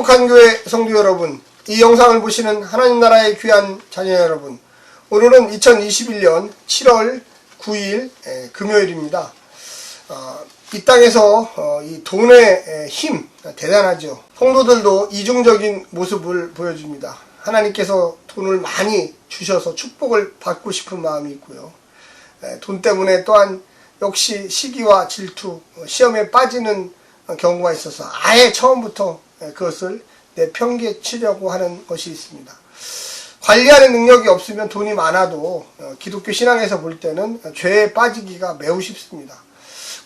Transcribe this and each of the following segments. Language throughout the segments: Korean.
행복한 교회 성도 여러분, 이 영상을 보시는 하나님 나라의 귀한 자녀 여러분, 오늘은 2021년 7월 9일 금요일입니다. 이 땅에서 이 돈의 힘 대단하죠. 성도들도 이중적인 모습을 보여줍니다. 하나님께서 돈을 많이 주셔서 축복을 받고 싶은 마음이 있고요. 돈 때문에 또한 역시 시기와 질투, 시험에 빠지는 경우가 있어서 아예 처음부터 그것을 내팽개치려고 하는 것이 있습니다. 관리하는 능력이 없으면 돈이 많아도 기독교 신앙에서 볼 때는 죄에 빠지기가 매우 쉽습니다.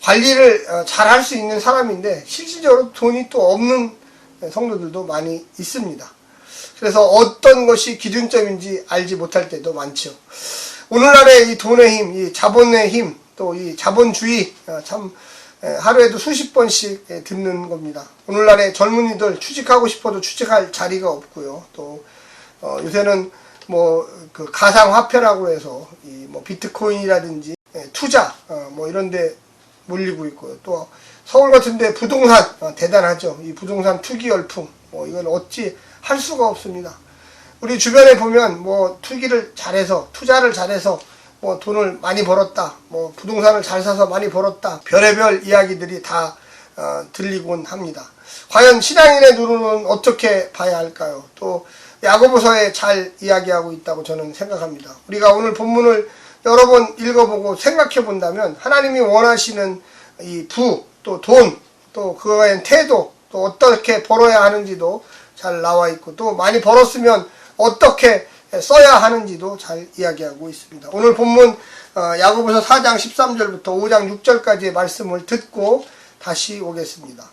관리를 잘 할 수 있는 사람인데 실질적으로 돈이 또 없는 성도들도 많이 있습니다. 그래서 어떤 것이 기준점인지 알지 못할 때도 많죠. 오늘날의 이 돈의 힘, 이 자본의 힘, 또 이 자본주의 참 하루에도 수십 번씩 듣는 겁니다. 오늘날의 젊은이들 취직하고 싶어도 취직할 자리가 없고요. 또 요새는 뭐 그 가상화폐라고 해서 이 뭐 비트코인이라든지 투자 뭐 이런데 몰리고 있고요. 또 서울 같은데 부동산 대단하죠. 이 부동산 투기 열풍 이건 어찌 할 수가 없습니다. 우리 주변에 보면 뭐 투기를 잘해서 투자를 잘해서 뭐 돈을 많이 벌었다, 뭐 부동산을 잘 사서 많이 벌었다, 별의별 이야기들이 다 들리곤 합니다. 과연 신앙인의 눈으로는 어떻게 봐야 할까요? 또 야고보서에 잘 이야기하고 있다고 저는 생각합니다. 우리가 오늘 본문을 여러 번 읽어보고 생각해 본다면 하나님이 원하시는 이 부, 또 돈, 또 그거에 대한 태도, 또 어떻게 벌어야 하는지도 잘 나와 있고, 또 많이 벌었으면 어떻게 써야 하는지도 잘 이야기하고 있습니다. 오늘 본문 야고보서 4장 13절부터 5장 6절까지의 말씀을 듣고 다시 오겠습니다.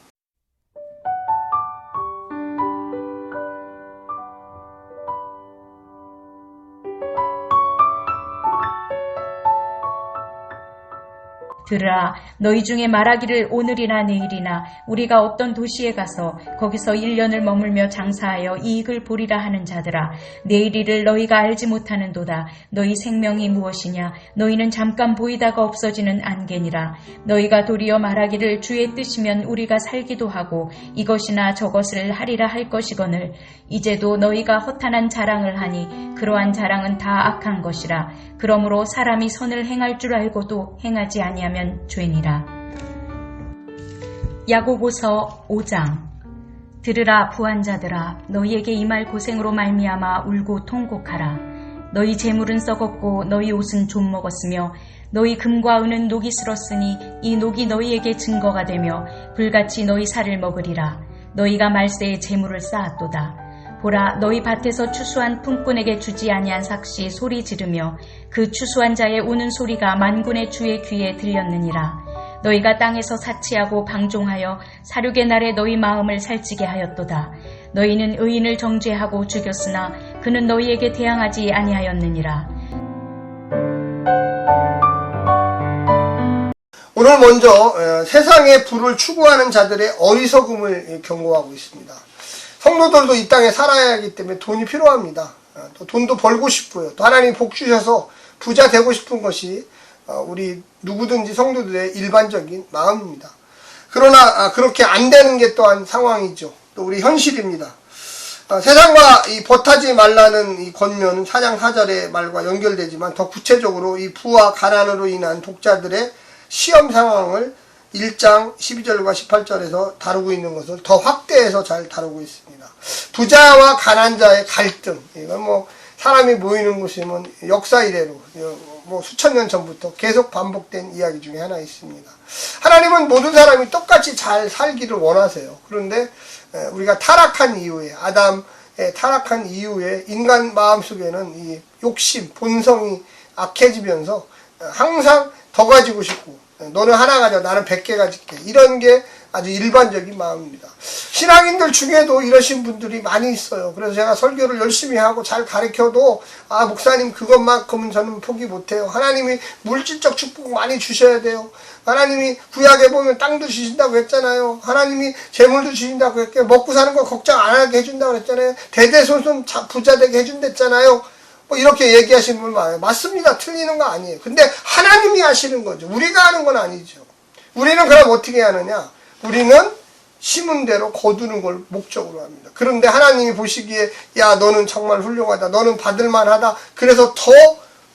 들으라, 너희 중에 말하기를 오늘이나 내일이나 우리가 어떤 도시에 가서 거기서 1년을 머물며 장사하여 이익을 보리라 하는 자들아, 내일일을 너희가 알지 못하는도다. 너희 생명이 무엇이냐? 너희는 잠깐 보이다가 없어지는 안개니라. 너희가 도리어 말하기를 주의 뜻이면 우리가 살기도 하고 이것이나 저것을 하리라 할 것이거늘, 이제도 너희가 허탄한 자랑을 하니 그러한 자랑은 다 악한 것이라. 그러므로 사람이 선을 행할 줄 알고도 행하지 아니하면 죄니라. 야고보서 5장. 들으라 부한자들아, 너희에게 임할 고생으로 말미암아 울고 통곡하라. 너희 재물은 썩었고 너희 옷은 좀 먹었으며 너희 금과 은은 녹이 슬었으니 이 녹이 너희에게 증거가 되며 불같이 너희 살을 먹으리라. 너희가 말세에 재물을 쌓았도다. 보라, 너희 밭에서 추수한 품꾼에게 주지 아니한 삭시 소리 지르며 그 추수한 자의 우는 소리가 만군의 주의 귀에 들렸느니라. 너희가 땅에서 사치하고 방종하여 사륙의 날에 너희 마음을 살찌게 하였도다. 너희는 의인을 정죄하고 죽였으나 그는 너희에게 대항하지 아니하였느니라. 오늘 먼저 세상의 부를 추구하는 자들의 어리석음을 경고하고 있습니다. 성도들도 이 땅에 살아야 하기 때문에 돈이 필요합니다. 또 돈도 벌고 싶고요. 또 하나님이 복 주셔서 부자 되고 싶은 것이 우리 누구든지 성도들의 일반적인 마음입니다. 그러나 그렇게 안 되는 게 또한 상황이죠. 또 우리 현실입니다. 세상과 이 벗하지 말라는 이 권면은 4장 4절의 말과 연결되지만 더 구체적으로 이 부와 가난으로 인한 독자들의 시험 상황을 1장 12절과 18절에서 다루고 있는 것을 더 확대해서 잘 다루고 있습니다. 부자와 가난자의 갈등, 이건 뭐 사람이 모이는 곳이면 역사 이래로 뭐 수천 년 전부터 계속 반복된 이야기 중에 하나 있습니다. 하나님은 모든 사람이 똑같이 잘 살기를 원하세요. 그런데 우리가 타락한 이후에, 아담의 타락한 이후에 인간 마음속에는 이 욕심, 본성이 악해지면서 항상 더 가지고 싶고, 너는 하나 가져 나는 100개 가질게, 이런 게 아주 일반적인 마음입니다. 신앙인들 중에도 이러신 분들이 많이 있어요. 그래서 제가 설교를 열심히 하고 잘 가르쳐도 목사님 그것만큼은 저는 포기 못해요. 하나님이 물질적 축복 많이 주셔야 돼요. 하나님이 구약에 보면 땅도 주신다고 했잖아요. 하나님이 재물도 주신다고 했고 먹고 사는 거 걱정 안 하게 해준다고 했잖아요. 대대손손 부자 되게 해준댔잖아요. 뭐 이렇게 얘기하시는 분 많아요. 맞습니다. 틀리는 거 아니에요. 근데 하나님이 하시는 거죠. 우리가 하는 건 아니죠. 우리는 그럼 어떻게 하느냐? 우리는 심은 대로 거두는 걸 목적으로 합니다. 그런데 하나님이 보시기에 야 너는 정말 훌륭하다. 너는 받을만하다. 그래서 더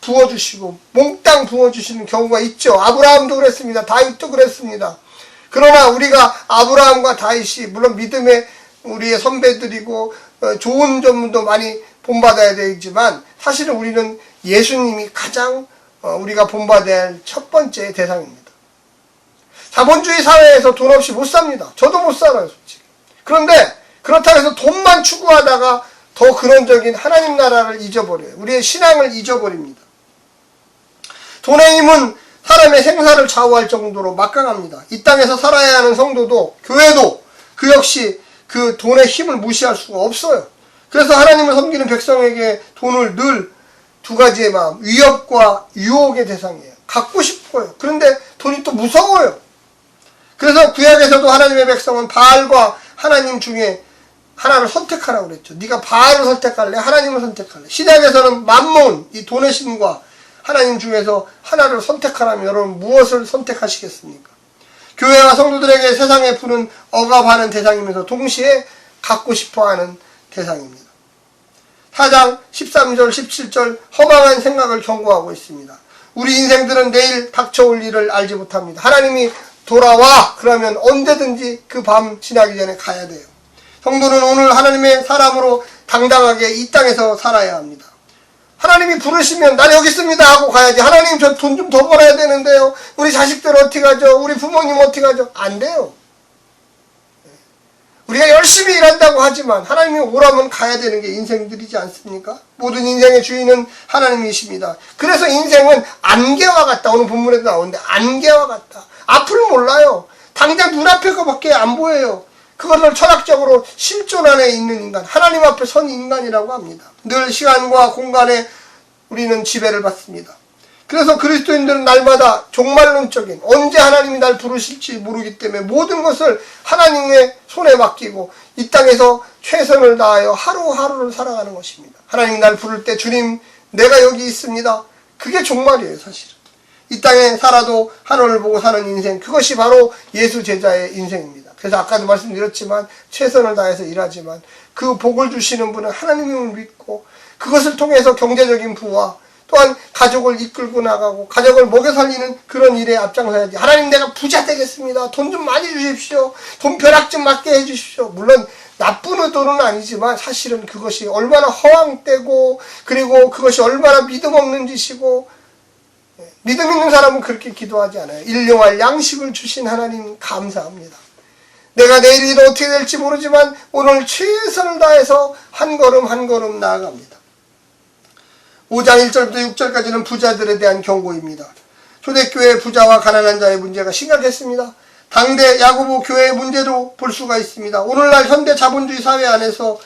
부어주시고 몽땅 부어주시는 경우가 있죠. 아브라함도 그랬습니다. 다윗도 그랬습니다. 그러나 우리가 아브라함과 다윗이 물론 믿음의 우리의 선배들이고 좋은 점도 많이 본받아야 되지만 사실은 우리는 예수님이 가장 우리가 본받아야 할 첫 번째 대상입니다. 자본주의 사회에서 돈 없이 못 삽니다. 저도 못 살아요, 솔직히. 그런데 그렇다고 해서 돈만 추구하다가 더 근원적인 하나님 나라를 잊어버려요. 우리의 신앙을 잊어버립니다. 돈의 힘은 사람의 생사를 좌우할 정도로 막강합니다. 이 땅에서 살아야 하는 성도도 교회도 그 역시 그 돈의 힘을 무시할 수가 없어요. 그래서 하나님을 섬기는 백성에게 돈을 늘 두 가지의 마음, 위협과 유혹의 대상이에요. 갖고 싶어요. 그런데 돈이 또 무서워요. 그래서 구약에서도 하나님의 백성은 바알과 하나님 중에 하나를 선택하라고 그랬죠. 네가 바알을 선택할래? 하나님을 선택할래? 신약에서는 맘몬, 이 돈의 신과 하나님 중에서 하나를 선택하라면 여러분 무엇을 선택하시겠습니까? 교회와 성도들에게 세상에 푸는 억압하는 대상이면서 동시에 갖고 싶어하는 대상입니다. 4장 13절 17절 허망한 생각을 경고하고 있습니다. 우리 인생들은 내일 닥쳐올 일을 알지 못합니다. 하나님이 돌아와 그러면 언제든지 그 밤 지나기 전에 가야 돼요. 성도는 오늘 하나님의 사람으로 당당하게 이 땅에서 살아야 합니다. 하나님이 부르시면 나 여기 있습니다 하고 가야지. 하나님 저 돈 좀 더 벌어야 되는데요. 우리 자식들 어떻게 하죠? 우리 부모님 어떻게 하죠? 안 돼요. 우리가 열심히 일한다고 하지만 하나님이 오라면 가야 되는 게 인생들이지 않습니까? 모든 인생의 주인은 하나님이십니다. 그래서 인생은 안개와 같다. 오늘 본문에도 나오는데 안개와 같다. 앞을 몰라요. 당장 눈앞에 거밖에 안 보여요. 그것을 철학적으로 실존 안에 있는 인간, 하나님 앞에 선 인간이라고 합니다. 늘 시간과 공간에 우리는 지배를 받습니다. 그래서 그리스도인들은 날마다 종말론적인 언제 하나님이 날 부르실지 모르기 때문에 모든 것을 하나님의 손에 맡기고 이 땅에서 최선을 다하여 하루하루를 살아가는 것입니다. 하나님이 날 부를 때 주님 내가 여기 있습니다. 그게 종말이에요. 사실은. 이 땅에 살아도 하늘을 보고 사는 인생, 그것이 바로 예수 제자의 인생입니다. 그래서 아까도 말씀드렸지만 최선을 다해서 일하지만 그 복을 주시는 분은 하나님을 믿고 그것을 통해서 경제적인 부와 또한 가족을 이끌고 나가고 가족을 먹여 살리는 그런 일에 앞장서야지. 하나님 내가 부자 되겠습니다. 돈 좀 많이 주십시오. 돈 벼락 좀 맞게 해주십시오. 물론 나쁜 의도는 아니지만 사실은 그것이 얼마나 허황되고 그리고 그것이 얼마나 믿음 없는 짓이고 믿음 있는 사람은 그렇게 기도하지 않아요. 일용할 양식을 주신 하나님 감사합니다. 내가 내일이 어떻게 될지 모르지만 오늘 최선을 다해서 한 걸음 한 걸음 나아갑니다. 5장 1절부터 6절까지는 부자들에 대한 경고입니다. 초대교회 부자와 가난한 자의 문제가 심각했습니다. 당대 야고보 교회의 문제도 볼 수가 있습니다. 오늘날 현대 자본주의 사회 안에서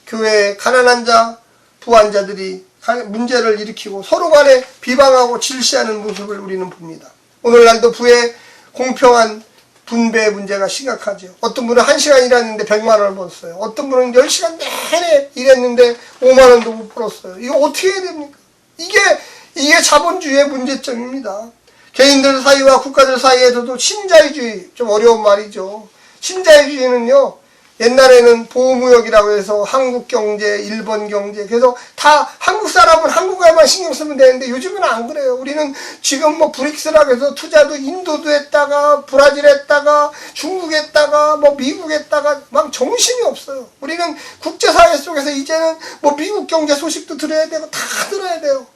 교회의 가난한 자, 부한 자들이 문제를 일으키고 서로 간에 비방하고 질시하는 모습을 우리는 봅니다. 오늘날도 부의 공평한 분배의 문제가 심각하죠. 어떤 분은 1시간 일했는데 100만 원을 벌었어요. 어떤 분은 10시간 내내 일했는데 5만 원도 못 벌었어요. 이거 어떻게 해야 됩니까? 이게 자본주의의 문제점입니다. 개인들 사이와 국가들 사이에서도 신자유주의, 좀 어려운 말이죠. 신자유주의는요, 옛날에는 보호무역이라고 해서 한국 경제, 일본 경제, 그래서 다 한국 사람은 한국에만 신경 쓰면 되는데 요즘은 안 그래요. 우리는 지금 뭐 브릭스라고 해서 투자도 인도도 했다가 브라질 했다가 중국 했다가 뭐 미국 했다가 막 정신이 없어요. 우리는 국제사회 속에서 이제는 뭐 미국 경제 소식도 들어야 되고 다 들어야 돼요.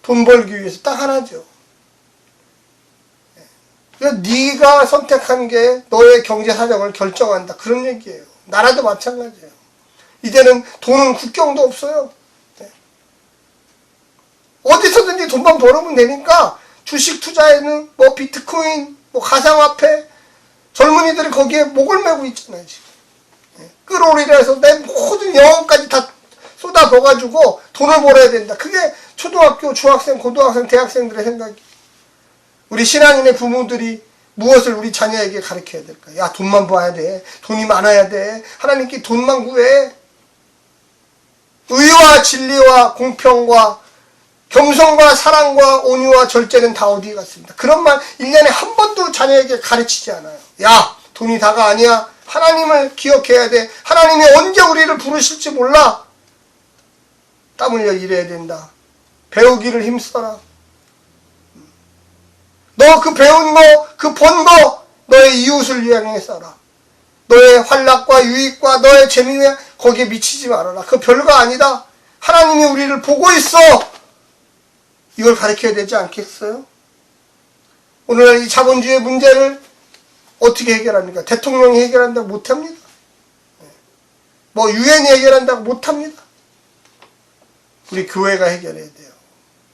돈 벌기 위해서 딱 하나죠. 네가 선택한 게 너의 경제 사정을 결정한다. 그런 얘기예요. 나라도 마찬가지예요. 이제는 돈은 국경도 없어요. 네. 어디서든지 돈만 벌으면 되니까 주식 투자에는 뭐 비트코인, 뭐 가상화폐 젊은이들이 거기에 목을 메고 있잖아요. 지금. 네. 끌어올리라 해서 내 모든 영혼까지 다 쏟아부어가지고 돈을 벌어야 된다. 그게 초등학교, 중학생, 고등학생, 대학생들의 생각이에요. 우리 신앙인의 부모들이 무엇을 우리 자녀에게 가르쳐야 될까? 야, 돈만 벌어야 돼. 돈이 많아야 돼. 하나님께 돈만 구해. 의와 진리와 공평과 겸손과 사랑과 온유와 절제는 다 어디 갔습니다. 그런 말 1년에 한 번도 자녀에게 가르치지 않아요. 야, 돈이 다가 아니야. 하나님을 기억해야 돼. 하나님이 언제 우리를 부르실지 몰라. 땀 흘려 일해야 된다. 배우기를 힘써라. 너 그 배운 거, 그 번 거 너의 이웃을 위해 써라. 너의 환락과 유익과 너의 재미에 거기에 미치지 말아라. 그거 별거 아니다. 하나님이 우리를 보고 있어. 이걸 가르쳐야 되지 않겠어요? 오늘날 이 자본주의 문제를 어떻게 해결합니까? 대통령이 해결한다고 못합니다. 뭐 유엔이 해결한다고 못합니다. 우리 교회가 해결해야 돼요.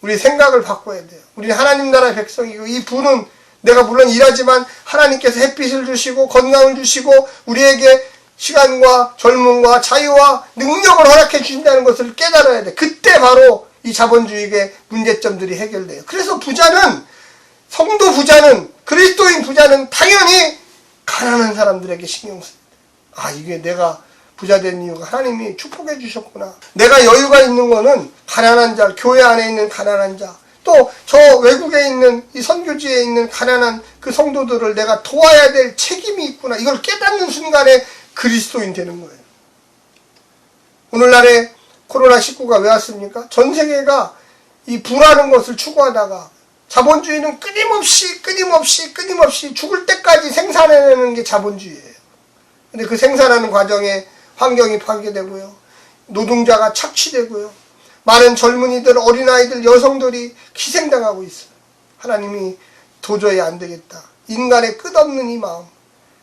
우리 생각을 바꿔야 돼요. 우리 하나님 나라의 백성이고 이 분은 내가 물론 일하지만 하나님께서 햇빛을 주시고 건강을 주시고 우리에게 시간과 젊음과 자유와 능력을 허락해 주신다는 것을 깨달아야 돼. 그때 바로 이 자본주의의 문제점들이 해결돼요. 그래서 부자는, 성도 부자는, 그리스도인 부자는 당연히 가난한 사람들에게 신경 씁니다. 아, 이게 내가 부자 된 이유가 하나님이 축복해 주셨구나. 내가 여유가 있는 거는 가난한 자, 교회 안에 있는 가난한 자, 또 저 외국에 있는 이 선교지에 있는 가난한 그 성도들을 내가 도와야 될 책임이 있구나. 이걸 깨닫는 순간에 그리스도인 되는 거예요. 오늘날에 코로나19가 왜 왔습니까? 전 세계가 이 부라는 것을 추구하다가 자본주의는 끊임없이 죽을 때까지 생산해내는 게 자본주의예요. 근데 그 생산하는 과정에 환경이 파괴되고요. 노동자가 착취되고요. 많은 젊은이들, 어린아이들, 여성들이 희생당하고 있어요. 하나님이 도저히 안 되겠다. 인간의 끝없는 이 마음.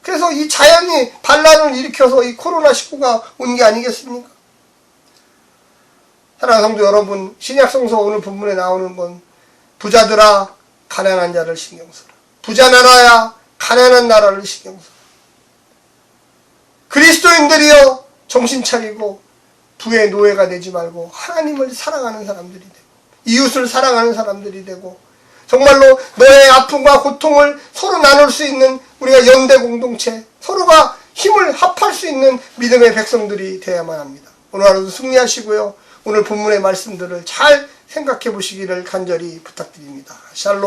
그래서 이 자연이 반란을 일으켜서 이 코로나19가 온 게 아니겠습니까? 사랑하는 성도 여러분, 신약성서 오늘 본문에 나오는 건 부자들아 가난한 자를 신경 써라. 부자 나라야 가난한 나라를 신경 써라. 그리스도인들이여 정신 차리고 부의 노예가 되지 말고 하나님을 사랑하는 사람들이 되고 이웃을 사랑하는 사람들이 되고 정말로 너의 아픔과 고통을 서로 나눌 수 있는 우리가 연대 공동체, 서로가 힘을 합할 수 있는 믿음의 백성들이 되어야만 합니다. 오늘 하루도 승리하시고요. 오늘 본문의 말씀들을 잘 생각해 보시기를 간절히 부탁드립니다. 샬롬.